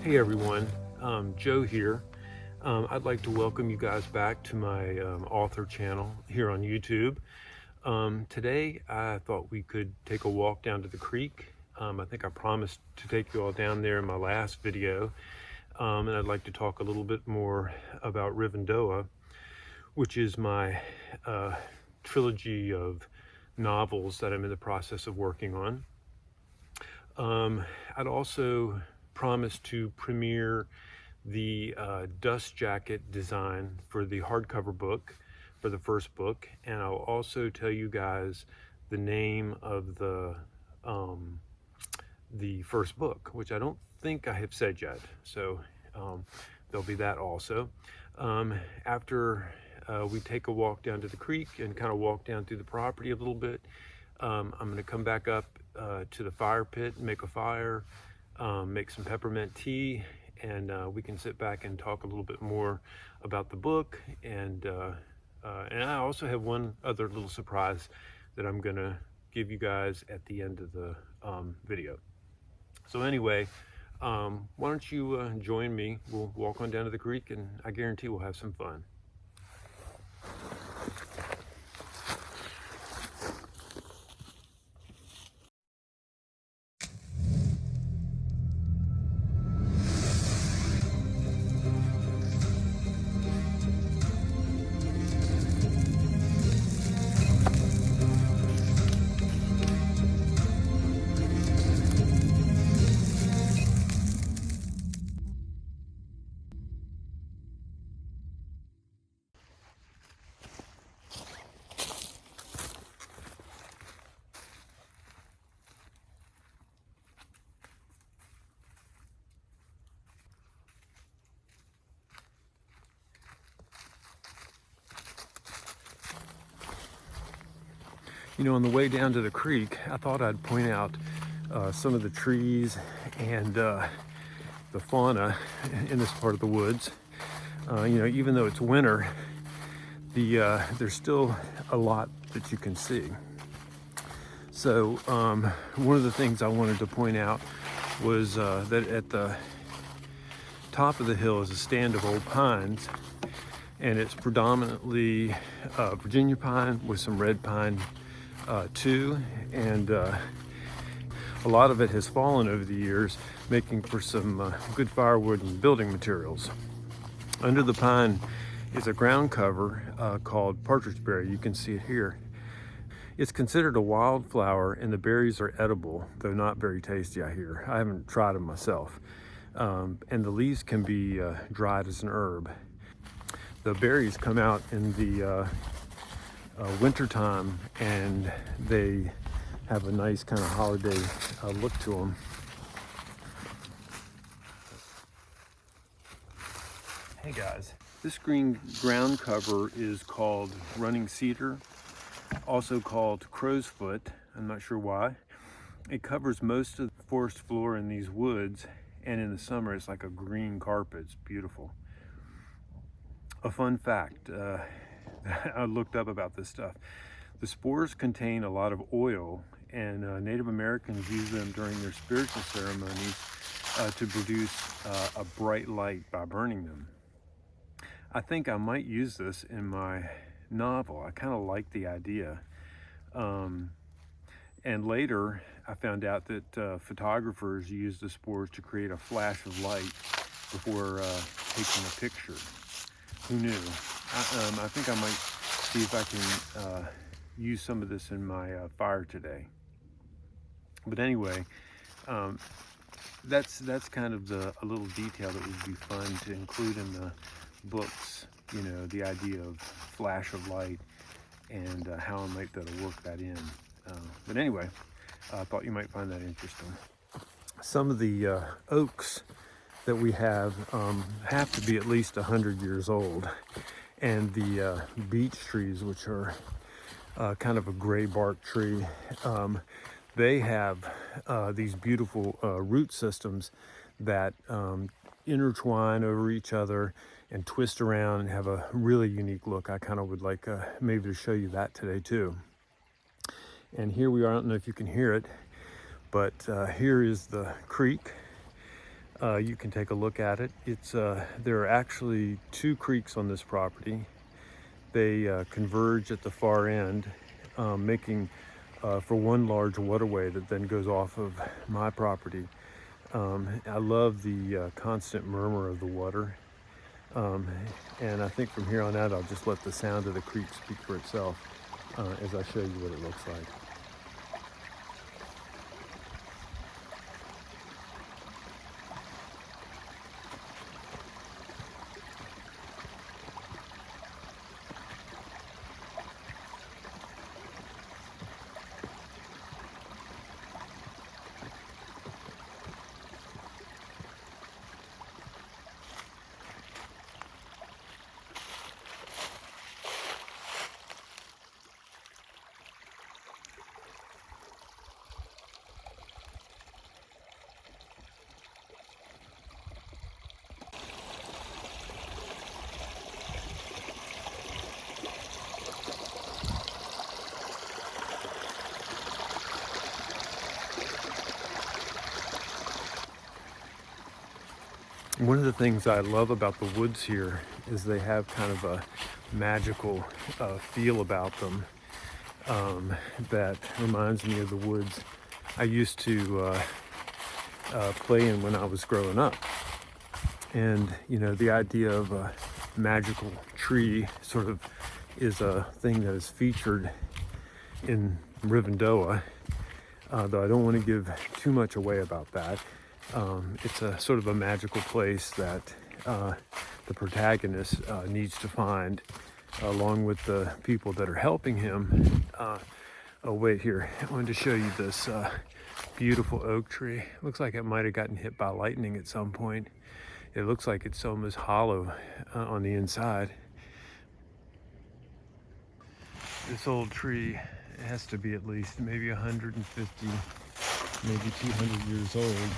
Hey everyone, Joe here. I'd like to welcome you guys back to my author channel here on YouTube. Today I thought we could take a walk down to the creek. I think I promised to take you all down there in my last video. And I'd like to talk a little bit more about Rivendoah, which is my trilogy of novels that I'm in the process of working on. I'd also promised to premiere the dust jacket design for the hardcover book, for the first book, and I'll also tell you guys the name of the first book, which I don't think I have said yet, so there'll be that also. After we take a walk down to the creek and kind of walk down through the property a little bit, I'm going to come back up to the fire pit, make a fire, make some peppermint tea, and we can sit back and talk a little bit more about the book. And I also have one other little surprise that I'm gonna give you guys at the end of the video. So anyway, why don't you join me? We'll walk on down to the creek, and I guarantee we'll have some fun. You know, on the way down to the creek, I thought I'd point out some of the trees and the fauna in this part of the woods. You know, even though it's winter, there's still a lot that you can see. So one of the things I wanted to point out was that at the top of the hill is a stand of old pines, and it's predominantly Virginia pine with some red pine too, and a lot of it has fallen over the years, making for some good firewood and building materials. Under the pine is a ground cover called Partridge Berry. You can see it here. It's considered a wildflower, and the berries are edible, though not very tasty, I hear. I haven't tried them myself. And the leaves can be dried as an herb. The berries come out in the winter time, and they have a nice kind of holiday look to them. Hey guys, this green ground cover is called running cedar, also called crow's foot. I'm not sure why. It covers most of the forest floor in these woods, and in the summer it's like a green carpet. It's beautiful. A fun fact, I looked up about this stuff. The spores contain a lot of oil, and Native Americans use them during their spiritual ceremonies to produce a bright light by burning them. I think I might use this in my novel. I kind of like the idea. And later I found out that photographers use the spores to create a flash of light before taking a picture. Who knew? I think I might see if I can use some of this in my fire today. But anyway, that's kind of a little detail that would be fun to include in the books. You know, the idea of flash of light and how I might be able to work that in. But anyway, I thought you might find that interesting. Some of the oaks that we have to be at least 100 years old, and the beech trees, which are kind of a gray bark tree, they have these beautiful root systems that intertwine over each other and twist around and have a really unique look. I kind of would like maybe to show you that today too. And here we are. I don't know if you can hear it, but here is the creek. you can take a look at it. There are actually two creeks on this property. They converge at the far end, making for one large waterway that then goes off of my property. I love the constant murmur of the water. And I think from here on out, I'll just let the sound of the creek speak for itself as I show you what it looks like. One of the things I love about the woods here is they have kind of a magical feel about them that reminds me of the woods I used to play in when I was growing up. And, you know, the idea of a magical tree sort of is a thing that is featured in Rivendoah, though I don't want to give too much away about that. It's a sort of a magical place that the protagonist needs to find, along with the people that are helping him. Oh wait, here, I wanted to show you this beautiful oak tree. Looks like it might have gotten hit by lightning at some point. It looks like it's almost hollow on the inside. This old tree has to be at least maybe 150, maybe 200 years old.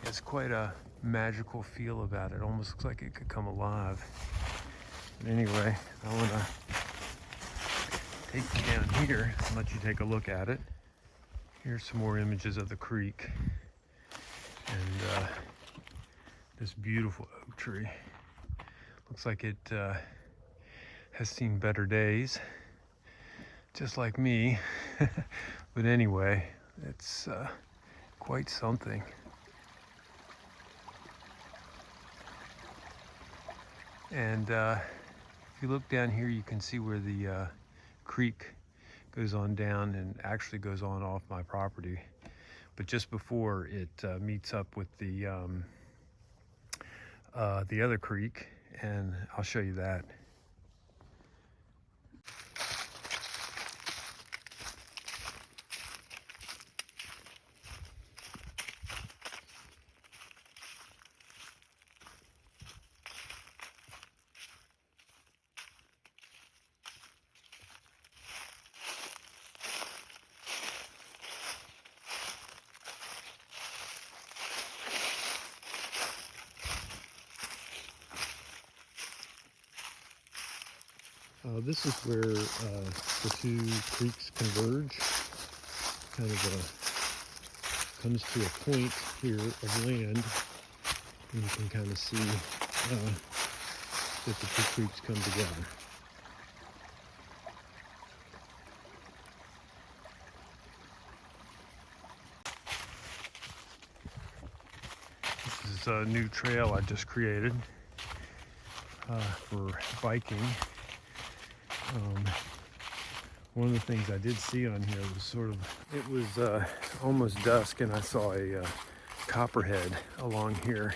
It's quite a magical feel about it. Almost looks like it could come alive. But anyway, I want to take you down here and let you take a look at it. Here's some more images of the creek and this beautiful oak tree. Looks like it has seen better days, just like me. But anyway, it's quite something. And if you look down here, you can see where the creek goes on down and actually goes on off my property. But just before it meets up with the other creek, and I'll show you that. This is where the two creeks converge. Kind of comes to a point here of land, and you can kind of see that the two creeks come together. This is a new trail I just created for biking. One of the things I did see on here was it was almost dusk, and I saw a copperhead along here.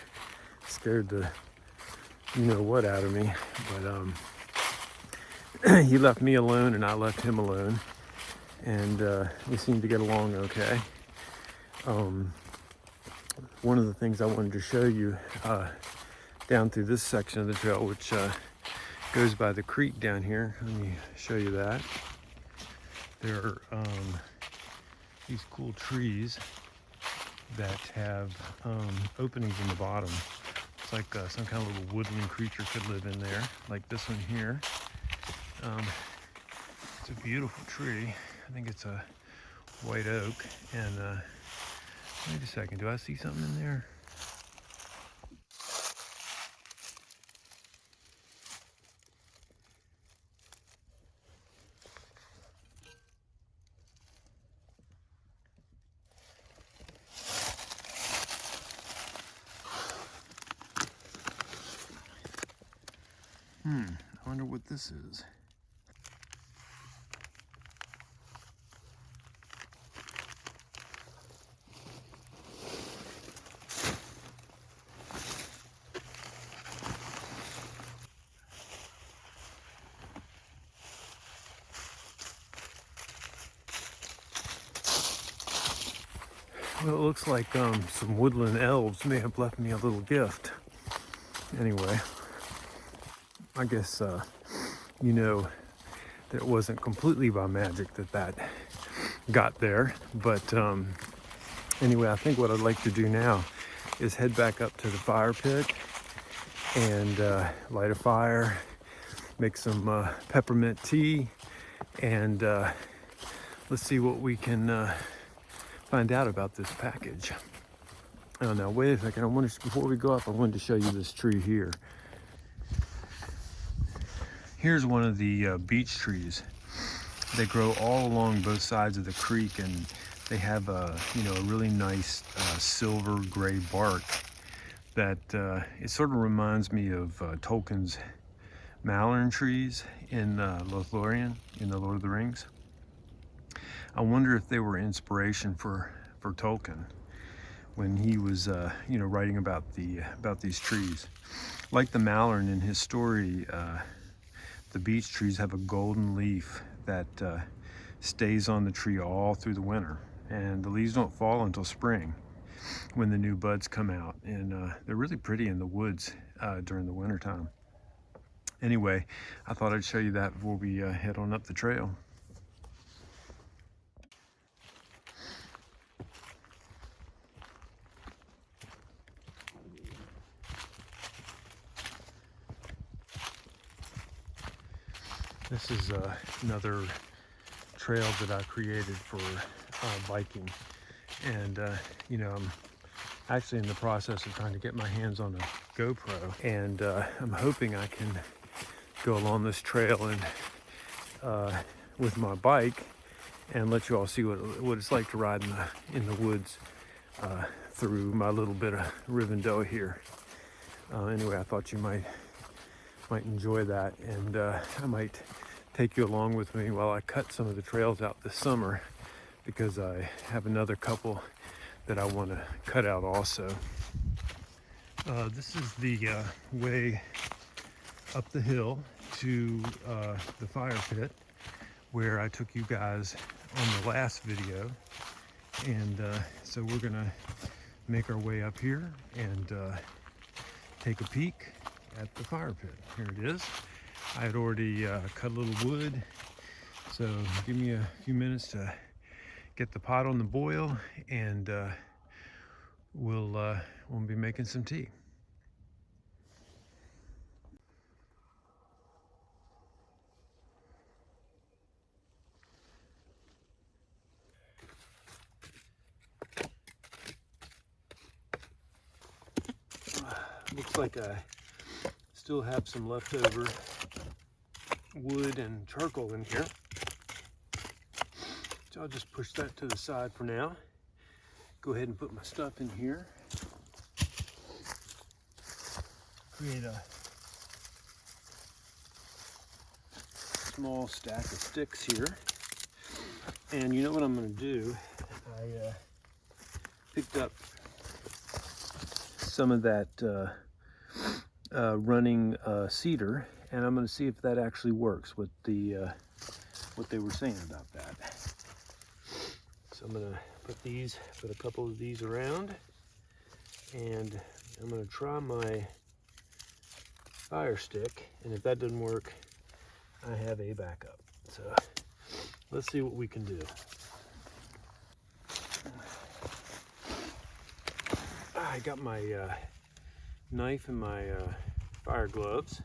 Scared the you know what out of me, but he left me alone and I left him alone, and we seemed to get along okay. One of the things I wanted to show you down through this section of the trail, which goes by the creek down here. Let me show you that. There are these cool trees that have openings in the bottom. It's like some kind of little woodland creature could live in there, like this one here. It's a beautiful tree. I think it's a white oak, and Wait a second, do I see something in there? I wonder what this is. Well, it looks like some woodland elves may have left me a little gift. Anyway, I guess, you know, that it wasn't completely by magic that got there. But anyway, I think what I'd like to do now is head back up to the fire pit and light a fire, make some peppermint tea, and let's see what we can find out about this package. Oh, now wait a second. Before we go up, I wanted to show you this tree here. Here's one of the beech trees. They grow all along both sides of the creek, and they have a really nice silver gray bark that it sort of reminds me of Tolkien's Malern trees in Lothlorien in the Lord of the Rings. I wonder if they were inspiration for Tolkien when he was writing about these trees. Like the Malern in his story, the beech trees have a golden leaf that stays on the tree all through the winter, and the leaves don't fall until spring when the new buds come out, and they're really pretty in the woods during the winter time. Anyway, I thought I'd show you that before we head on up the trail. This is another trail that I created for biking, and I'm actually in the process of trying to get my hands on a GoPro, and I'm hoping I can go along this trail and with my bike and let you all see what it's like to ride in the woods through my little bit of Rivendoah here. Anyway, I thought you might enjoy that, and I might take you along with me while I cut some of the trails out this summer, because I have another couple that I want to cut out also. This is the way up the hill to the fire pit where I took you guys on the last video, and so we're gonna make our way up here and take a peek at the fire pit. Here it is. I had already cut a little wood, so give me a few minutes to get the pot on the boil, and we'll be making some tea. Looks like I still have some leftover wood and charcoal in here, so I'll just push that to the side for now. Go ahead and put my stuff in here. Create a small stack of sticks here, and you know what I'm going to do? I picked up some of that running cedar, and I'm going to see if that actually works with what they were saying about that. So I'm going to put a couple of these around, and I'm going to try my fire stick, and if that doesn't work, I have a backup. So let's see what we can do. I got my knife and my fire gloves.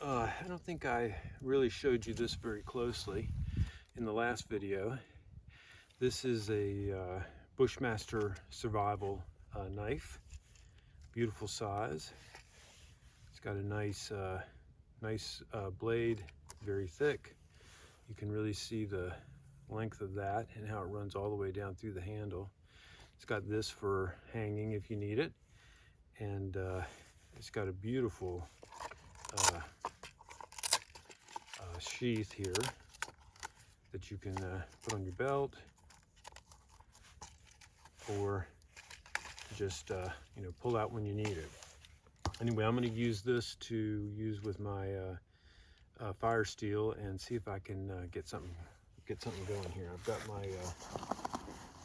I don't think I really showed you this very closely in the last video. This is a Bushmaster Survival knife. Beautiful size. It's got a nice blade, very thick. You can really see the length of that and how it runs all the way down through the handle. It's got this for hanging if you need it, and it's got a beautiful sheath here that you can put on your belt, or just pull out when you need it. Anyway, I'm going to use this to use with my fire steel and see if I can get something going here. I've got my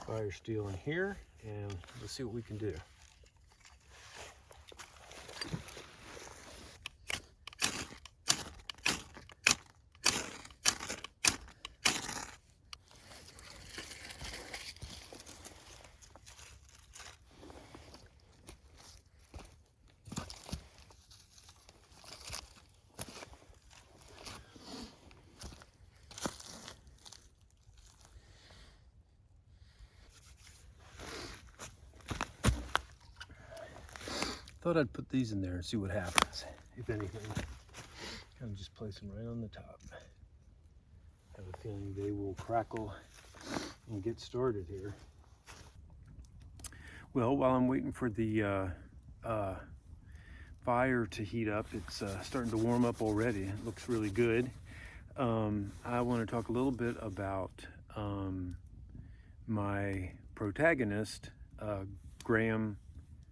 fire steel in here, and let's see what we can do. Thought I'd put these in there and see what happens, if anything. Kind of just place them right on the top. I have a feeling they will crackle and get started here. Well, while I'm waiting for the fire to heat up, it's starting to warm up already. It looks really good. I want to talk a little bit about my protagonist, Graham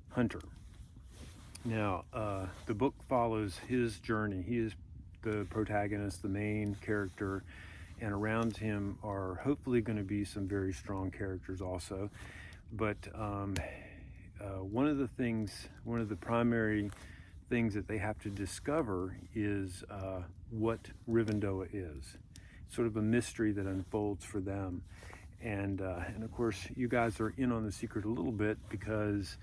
Hunter. Now, the book follows his journey. He is the protagonist, the main character, and around him are hopefully going to be some very strong characters also. But one of the primary things that they have to discover is what Rivendoah is. It's sort of a mystery that unfolds for them. And of course, you guys are in on the secret a little bit because,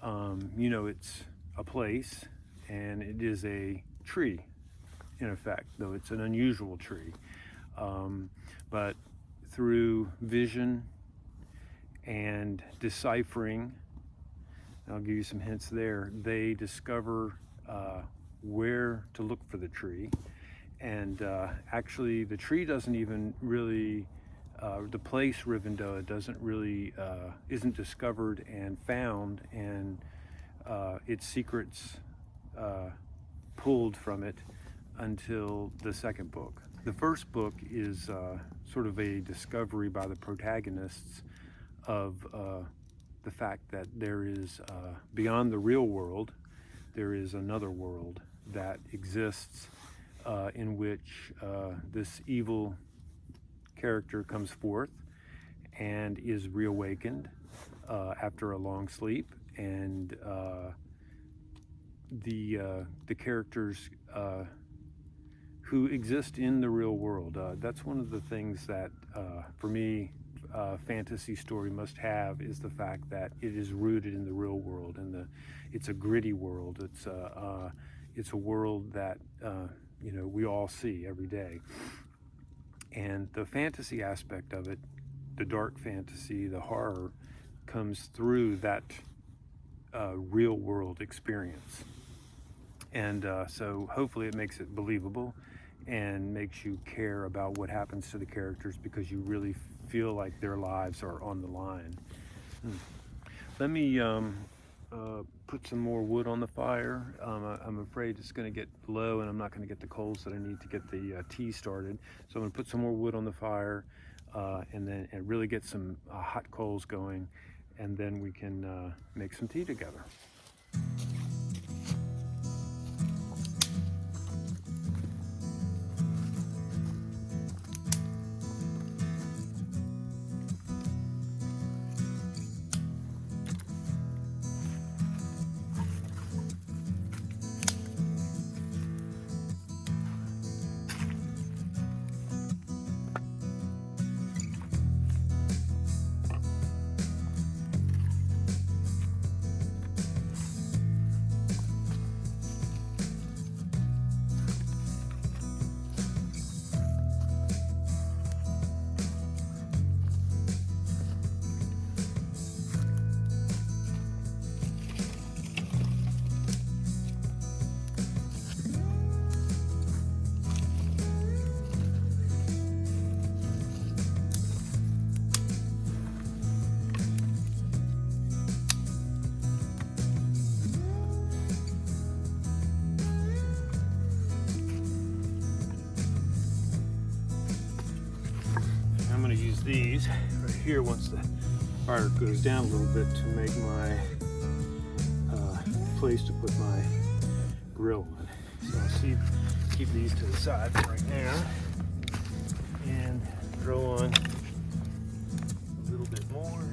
it's a place, and it is a tree, in effect, though it's an unusual tree. But through vision and deciphering, I'll give you some hints there, they discover where to look for the tree. And actually, the tree doesn't even really, the place Rivendoah doesn't really, isn't discovered and found, and its secrets pulled from it until the second book. The first book is sort of a discovery by the protagonists of the fact that there is, beyond the real world, there is another world that exists in which this evil character comes forth and is reawakened after a long sleep. And the characters who exist in the real world. That's one of the things that, for me, fantasy story must have, is the fact that it is rooted in the real world, and it's a gritty world. It's a world that we all see every day. And the fantasy aspect of it, the dark fantasy, the horror, comes through that real world experience. And so hopefully it makes it believable and makes you care about what happens to the characters, because you really feel like their lives are on the line. Let me put some more wood on the fire. I'm afraid it's going to get low and I'm not going to get the coals that I need to get the tea started. So I'm going to put some more wood on the fire and really get some hot coals going, and then we can make some tea together. these right here once the fire goes down a little bit to make my place to put my grill on. So I'll keep these to the side for right now and throw on a little bit more.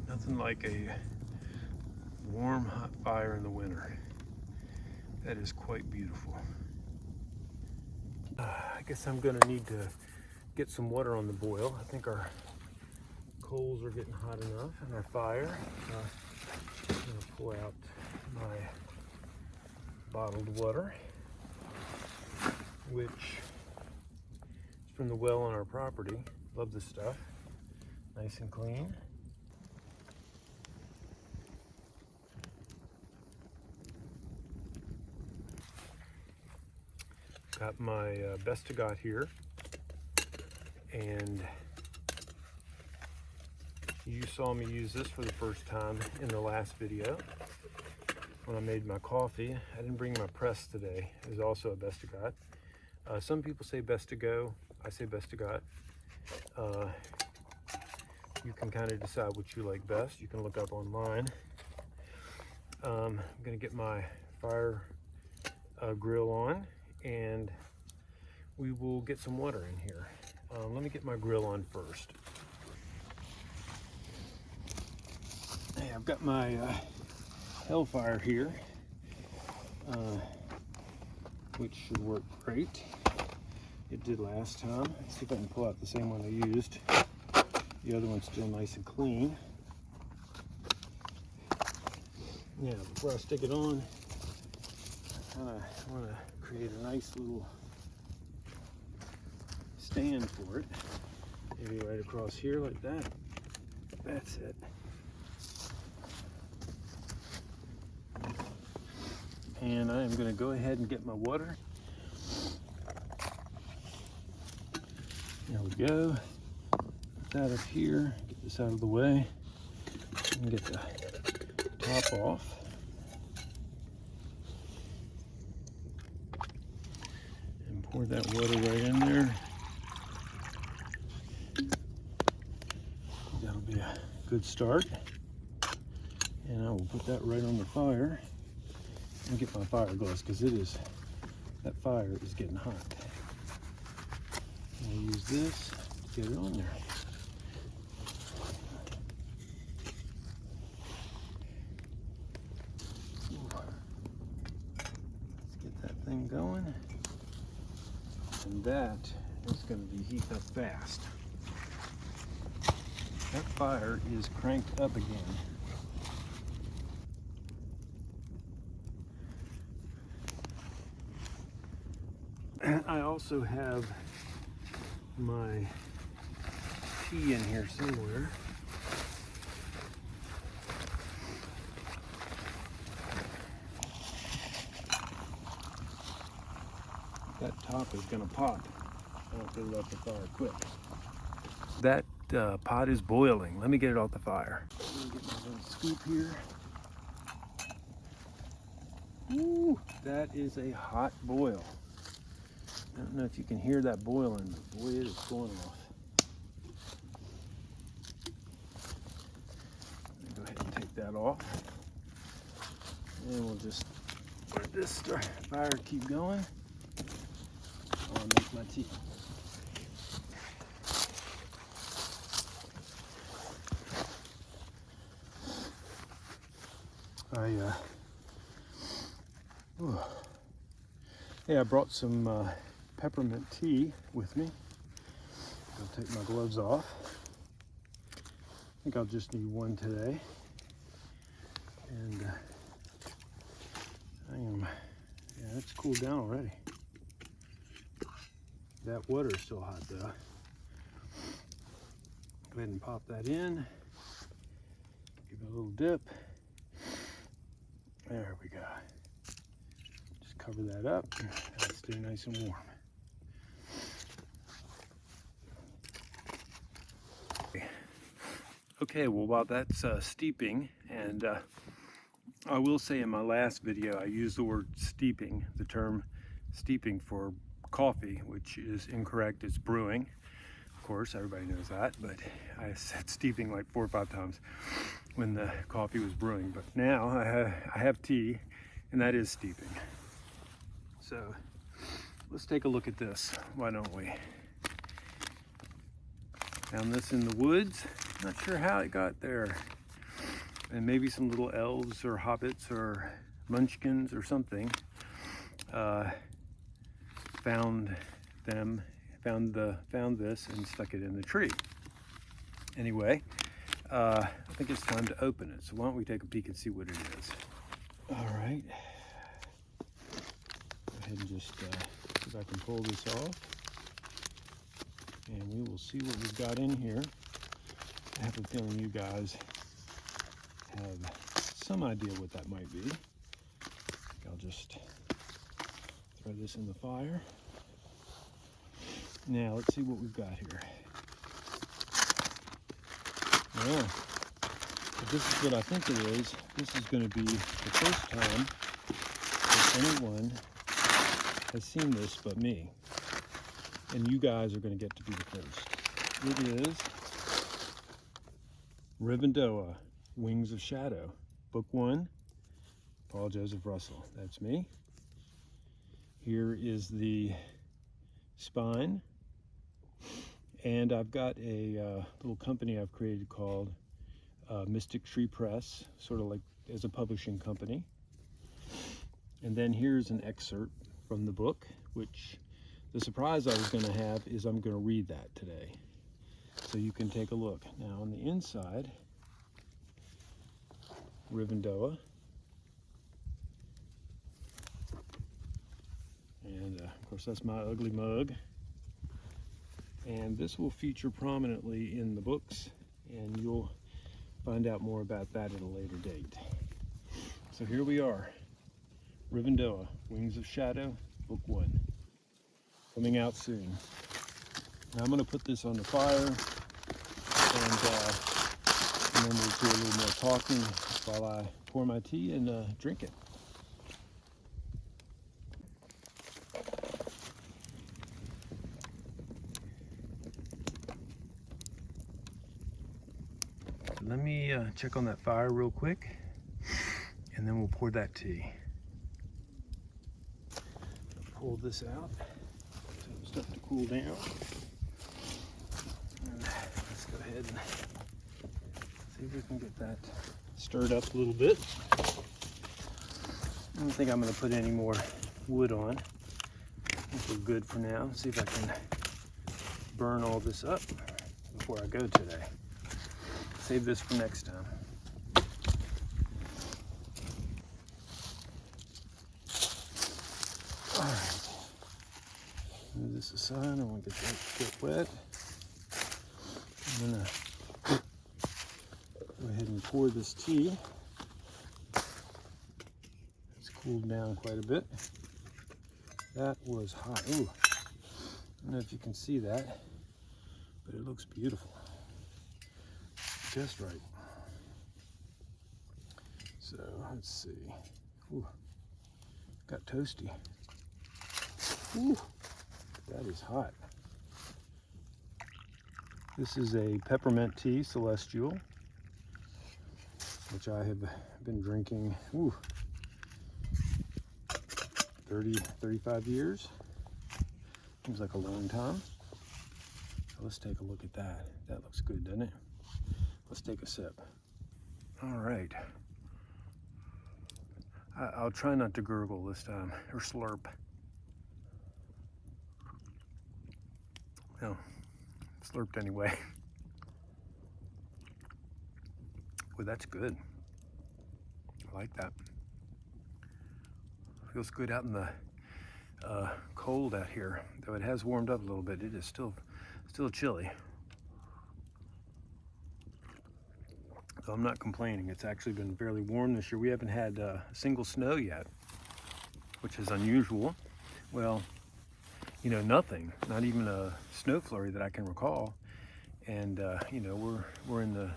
Nothing like a warm, hot fire in the winter. That is quite beautiful. I guess I'm gonna need to get some water on the boil. I think our coals are getting hot enough and our fire. I'm gonna pull out my bottled water, which is from the well on our property. Love this stuff. Nice and clean. Got my Best to Got here, and you saw me use this for the first time in the last video when I made my coffee. I didn't bring my press today. It was also a Best to Got. Some people say Best to Go. I say Best to Got. You can kind of decide what you like best. You can look up online. I'm gonna get my fire grill on, and we will get some water in here. Let me get my grill on first. Hey, I've got my Hellfire here, which should work great. It did last time. Let's see if I can pull out the same one I used. The other one's still nice and clean. Yeah, before I stick it on, I kind of want to create a nice little stand for it. Maybe right across here like that. That's it. And I am going to go ahead and get my water. There we go. Put that up here. Get this out of the way. And get the top off. And pour that water right in there. That'll be a good start. And I will put that right on the fire and get my fire gloves, because that fire is getting hot. I'll use this to get it on there. Let's get that thing going. And that is going to be heating up fast. That fire is cranked up again. I also have my tea in here somewhere. That top is going to pop. I have to let the fire quick. That pot is boiling. Let me get it off the fire. I'm going to get my little scoop here. Ooh, that is a hot boil. I don't know if you can hear that boiling, but boy, it is going off. Go ahead and take that off. And we'll just let this fire keep going while I make my tea. I brought some peppermint tea with me. I'll take my gloves off. I think I'll just need one today. And it's cooled down already. That water is still hot though. Go ahead and pop that in. Give it a little dip. There we go. Just cover that up. That'll stay nice and warm. Okay, well while that's steeping And I will say in my last video I used the word steeping, the term steeping for coffee, which is incorrect. It's brewing. Of course, everybody knows that, but I said steeping like 4 or 5 times when the coffee was brewing. But now I have tea, and that is steeping. So let's take a look at this, why don't we? Found this in the woods. Not sure how it got there. And maybe some little elves or hobbits or munchkins or something found this and stuck it in the tree. Anyway, I think it's time to open it. So why don't we take a peek and see what it is? All right. Go ahead and just see if I can pull this off. And we will see what we've got in here. I have a feeling you guys have some idea what that might be. I'll just throw this in the fire. Now let's see what we've got here. Yeah, if this is what I think it is, this is going to be the first time that anyone has seen this but me. And you guys are going to get to be the first. It is Rivendoah, Wings of Shadow, Book 1, Paul Joseph Russell. That's me. Here is the spine. And I've got a little company I've created called Mystic Tree Press, sort of like as a publishing company. And then here's an excerpt from the book, which the surprise I was going to have is I'm going to read that today. So you can take a look. Now on the inside, Rivendoah. And of course that's my ugly mug. And this will feature prominently in the books, and you'll find out more about that at a later date. So here we are, Rivendoah, Wings of Shadow, Book 1, coming out soon. Now I'm going to put this on the fire, and then we'll do a little more talking while I pour my tea and drink it. Let me check on that fire real quick, and then we'll pour that tea. Pull this out so it's starting to cool down. And let's go ahead and see if we can get that stirred up a little bit. I don't think I'm going to put any more wood on. I think we're good for now. See if I can burn all this up before I go today. Save this for next time. All right. Move this aside. I don't want to get wet. I'm gonna go ahead and pour this tea. It's cooled down quite a bit. That was hot. Ooh. I don't know if you can see that, but it looks beautiful. Just right. So let's see. Ooh, got toasty. Ooh, that is hot. This is a peppermint tea, Celestial, which I have been drinking 35 years. Seems like a long time. So let's take a look at that. That looks good, doesn't it? Let's take a sip. All right. I'll try not to gurgle this time, or slurp. No, slurped anyway. Well, that's good. I like that. Feels good out in the cold out here. Though it has warmed up a little bit, it is still chilly. So I'm not complaining. It's actually been fairly warm this year. We haven't had a single snow yet, which is unusual. Well, you know, nothing, not even a snow flurry that I can recall. And you know, we're in the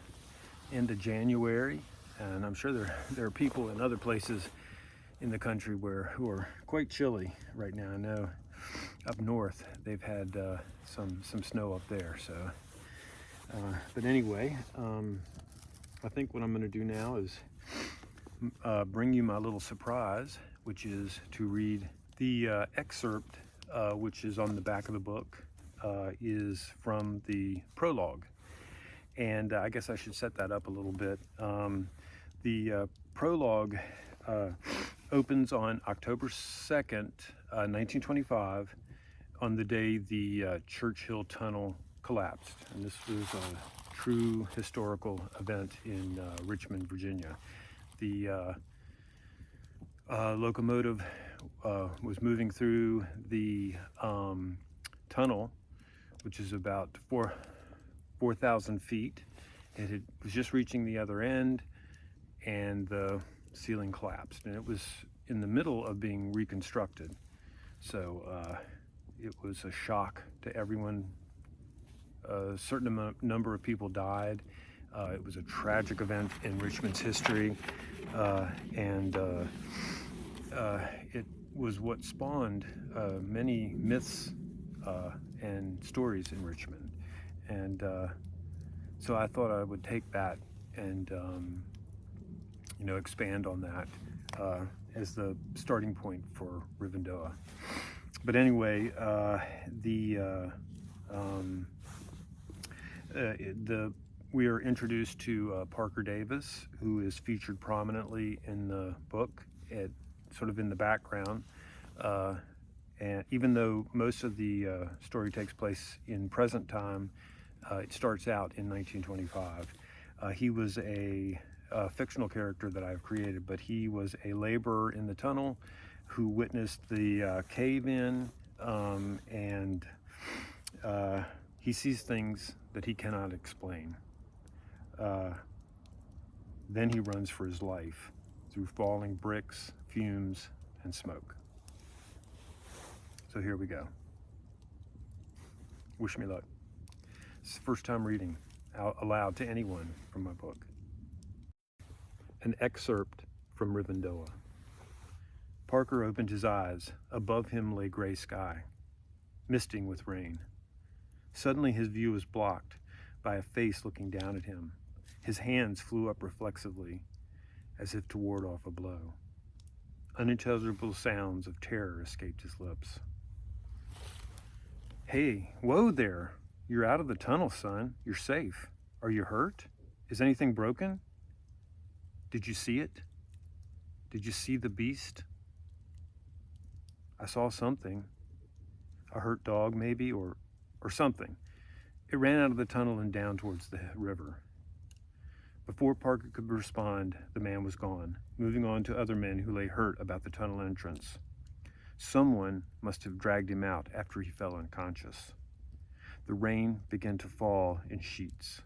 end of January, And I'm sure there are people in other places in the country who are quite chilly right now. I know up north they've had some snow up there. So, but anyway, I think what I'm going to do now is bring you my little surprise, which is to read the excerpt, which is on the back of the book, is from the prologue. And I guess I should set that up a little bit. The prologue opens on October 2nd, 1925, on the day the Churchill Tunnel collapsed. And this was a true historical event in Richmond, Virginia. The locomotive was moving through the tunnel, which is about 4,000 feet. It was just reaching the other end, and the ceiling collapsed, and it was in the middle of being reconstructed. So it was a shock to everyone. A certain number of people died. It was a tragic event in Richmond's history, and it was what spawned many myths and stories in Richmond. And so I thought I would take that and expand on that as the starting point for Rivendoah. But anyway, we are introduced to Parker Davis, who is featured prominently in the book, sort of in the background. And even though most of the story takes place in present time, it starts out in 1925. He was a fictional character that I've created, but he was a laborer in the tunnel who witnessed the cave-in, and he sees things that he cannot explain. Then he runs for his life through falling bricks, fumes, and smoke. So here we go. Wish me luck. It's the first time reading out aloud to anyone from my book. An excerpt from Rivendoah. Parker opened his eyes. Above him lay gray sky, misting with rain. Suddenly his view was blocked by a face looking down at him. His hands flew up reflexively, as if to ward off a blow. Unintelligible sounds of terror escaped his lips. "Hey, whoa there! You're out of the tunnel, son. You're safe. Are you hurt? Is anything broken? Did you see it? Did you see the beast?" "I saw something. A hurt dog, maybe, or something. It ran out of the tunnel and down towards the river." Before Parker could respond, the man was gone, moving on to other men who lay hurt about the tunnel entrance. Someone must have dragged him out after he fell unconscious. The rain began to fall in sheets.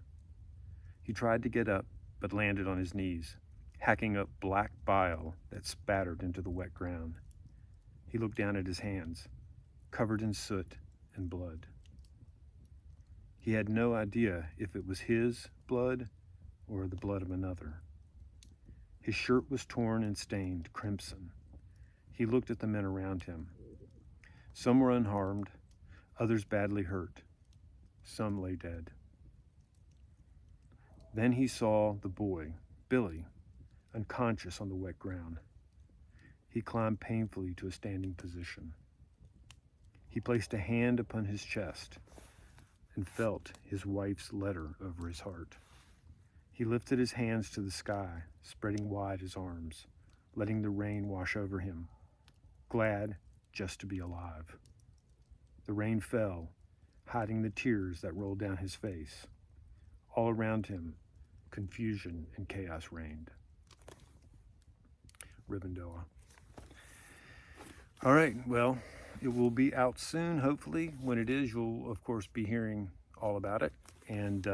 He tried to get up, but landed on his knees, hacking up black bile that spattered into the wet ground. He looked down at his hands, covered in soot and blood. He had no idea if it was his blood or the blood of another. His shirt was torn and stained crimson. He looked at the men around him. Some were unharmed, others badly hurt. Some lay dead. Then he saw the boy, Billy, unconscious on the wet ground. He climbed painfully to a standing position. He placed a hand upon his chest and felt his wife's letter over his heart. He lifted his hands to the sky, spreading wide his arms, letting the rain wash over him, glad just to be alive. The rain fell, hiding the tears that rolled down his face. All around him, confusion and chaos reigned. Rivendoah. All right, well, it will be out soon, hopefully. When it is, you'll, of course, be hearing all about it. And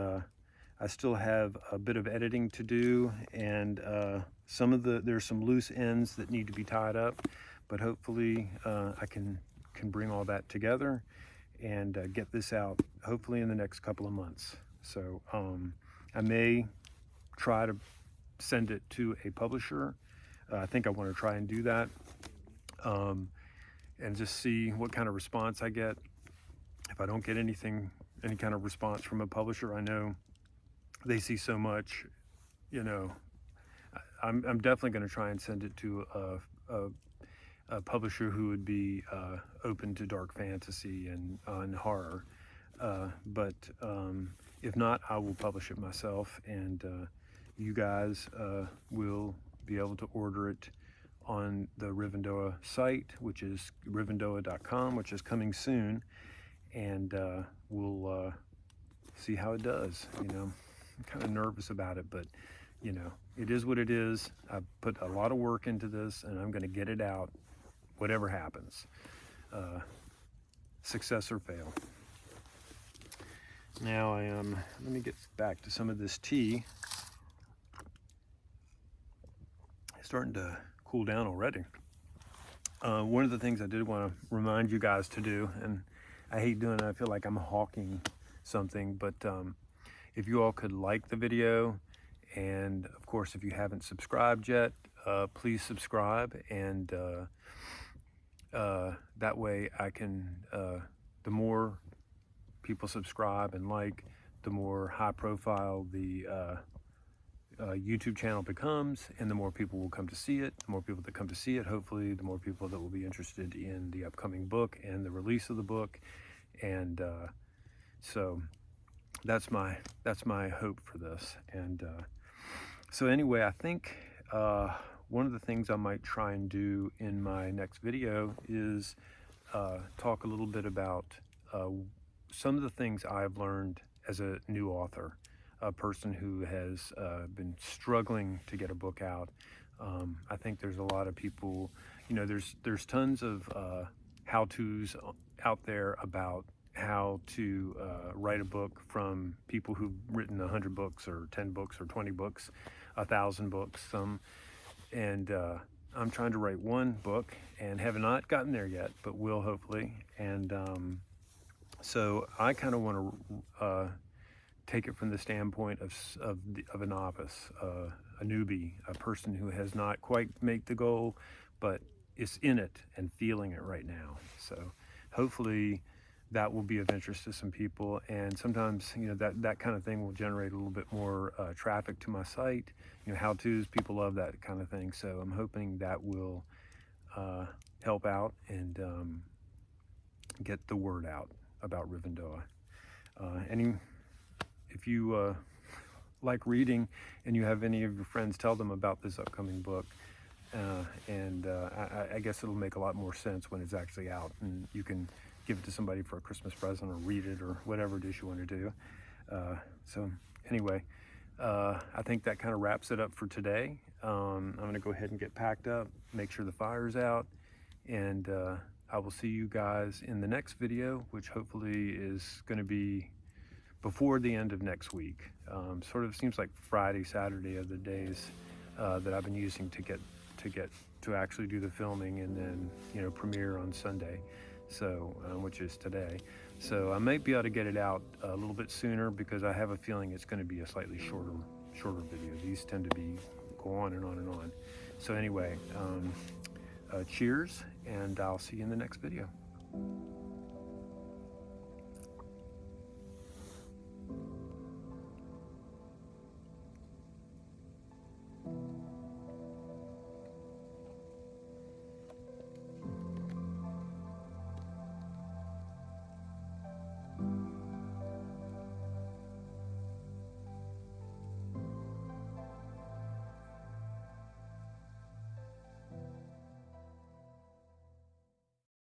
I still have a bit of editing to do, and there's some loose ends that need to be tied up, but hopefully I can bring all that together and get this out, hopefully in the next couple of months. So I may try to send it to a publisher. I think I want to try and do that, and just see what kind of response I get. If I don't get any kind of response from a publisher, I know they see so much, you know, I'm definitely going to try and send it to a publisher who would be open to dark fantasy and horror. But if not, I will publish it myself, and you guys will be able to order it on the Rivendoah site, which is rivendoah.com, which is coming soon, and we'll see how it does. You know, I'm kind of nervous about it, but you know, it is what it is. I put a lot of work into this, and I'm going to get it out, whatever happens, success or fail. Now let me get back to some of this tea. It's starting to cool down already. One of the things I did want to remind you guys to do, and I hate doing it, I feel like I'm hawking something, but if you all could like the video, and of course if you haven't subscribed yet, please subscribe, and that way I can, the more people subscribe and like, the more high profile the YouTube channel becomes, and the more people will come to see it. The more people that come to see it, hopefully the more people that will be interested in the upcoming book and the release of the book. And so that's my hope for this. And so anyway, I think one of the things I might try and do in my next video is talk a little bit about some of the things I've learned as a new author, a person who has been struggling to get a book out. I think there's a lot of people, you know, there's tons of how-tos out there about how to write a book from people who've written 100 books or 10 books or 20 books, 1,000 books, and I'm trying to write one book and have not gotten there yet, but will hopefully. And so I kind of want to take it from the standpoint of a novice, a newbie, a person who has not quite made the goal, but is in it and feeling it right now. So hopefully that will be of interest to some people, and sometimes, you know, that kind of thing will generate a little bit more traffic to my site. You know, how-tos, people love that kind of thing, so I'm hoping that will help out and get the word out about Rivendoah. If you like reading and you have any of your friends, tell them about this upcoming book, and I guess it'll make a lot more sense when it's actually out, and you can give it to somebody for a Christmas present or read it or whatever it is you want to do. So anyway, I think that kind of wraps it up for today. I'm going to go ahead and get packed up, make sure the fire's out, and I will see you guys in the next video, which hopefully is going to be before the end of next week. Sort of seems like Friday, Saturday are the days that I've been using to actually do the filming, and then, you know, premiere on Sunday, so which is today. So I might be able to get it out a little bit sooner, because I have a feeling it's going to be a slightly shorter video. These tend to go on and on and on. So anyway, cheers, and I'll see you in the next video.